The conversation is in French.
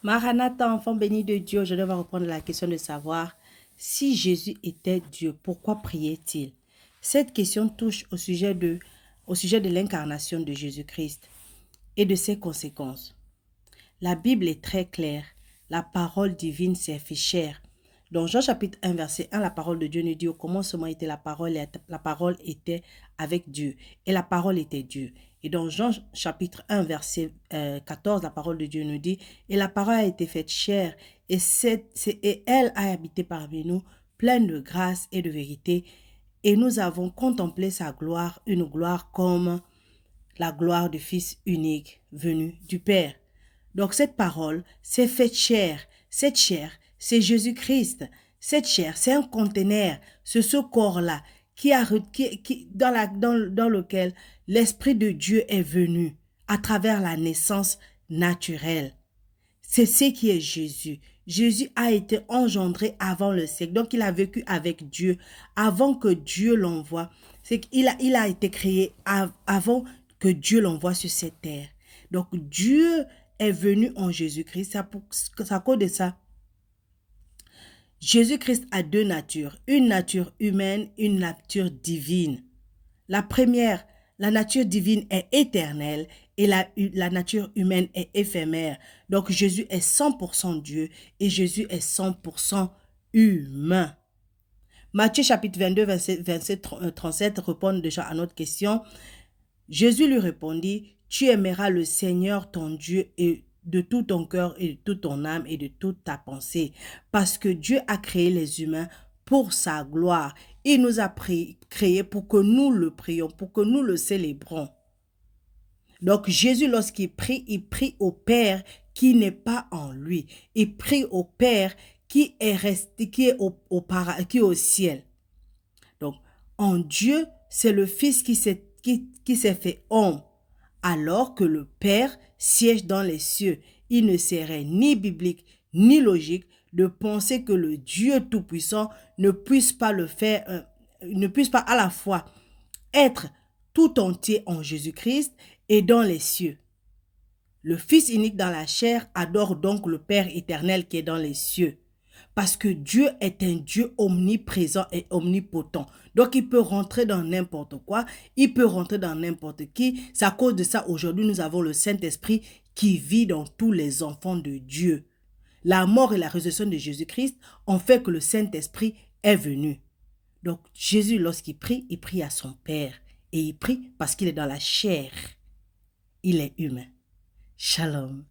Maranatha, enfant béni de Dieu, je vais reprendre la question de savoir si Jésus était Dieu, pourquoi priait-il? Cette question touche au sujet de l'incarnation de Jésus-Christ et de ses conséquences. La Bible est très claire. La parole divine s'est fait chair. Dans Jean chapitre 1, verset 1, la parole de Dieu nous dit au commencement était la parole et la parole était avec Dieu et la parole était Dieu. Et dans Jean chapitre 1, verset 14, la parole de Dieu nous dit et la parole a été faite chair et elle a habité parmi nous, pleine de grâce et de vérité. Et nous avons contemplé sa gloire, une gloire comme la gloire du Fils unique venu du Père. Donc cette parole s'est faite chair. Cette chair, c'est Jésus-Christ. Cette chair, c'est un conteneur. C'est ce corps-là dans lequel l'Esprit de Dieu est venu à travers la naissance naturelle. C'est ce qui est Jésus. Jésus a été engendré avant le siècle. Donc, il a vécu avec Dieu avant que Dieu l'envoie. C'est qu'il a été créé avant que Dieu l'envoie sur cette terre. Donc, Dieu est venu en Jésus-Christ. C'est à cause de ça. Jésus-Christ a deux natures. Une nature humaine, une nature divine. La première, la nature divine est éternelle et la nature humaine est éphémère. Donc Jésus est 100% Dieu et Jésus est 100% humain. Matthieu chapitre 22, verset 37 répond déjà à notre question. Jésus lui répondit, tu aimeras le Seigneur ton Dieu et de tout ton cœur et de toute ton âme et de toute ta pensée. Parce que Dieu a créé les humains pour sa gloire. Il nous a créés pour que nous le prions, pour que nous le célébrons. Donc Jésus, lorsqu'il prie au Père qui n'est pas en lui. Il prie au Père qui est resté, qui est au ciel. Donc en Dieu, c'est le Fils qui s'est fait homme. Alors que le Père siège dans les cieux, il ne serait ni biblique ni logique de penser que le Dieu Tout-Puissant ne puisse pas le faire, ne puisse pas à la fois être tout entier en Jésus-Christ et dans les cieux. Le Fils unique dans la chair adore donc le Père éternel qui est dans les cieux. Parce que Dieu est un Dieu omniprésent et omnipotent. Donc, il peut rentrer dans n'importe quoi. Il peut rentrer dans n'importe qui. C'est à cause de ça, aujourd'hui, nous avons le Saint-Esprit qui vit dans tous les enfants de Dieu. La mort et la résurrection de Jésus-Christ ont fait que le Saint-Esprit est venu. Donc, Jésus, lorsqu'il prie à son Père. Et il prie parce qu'il est dans la chair. Il est humain. Shalom.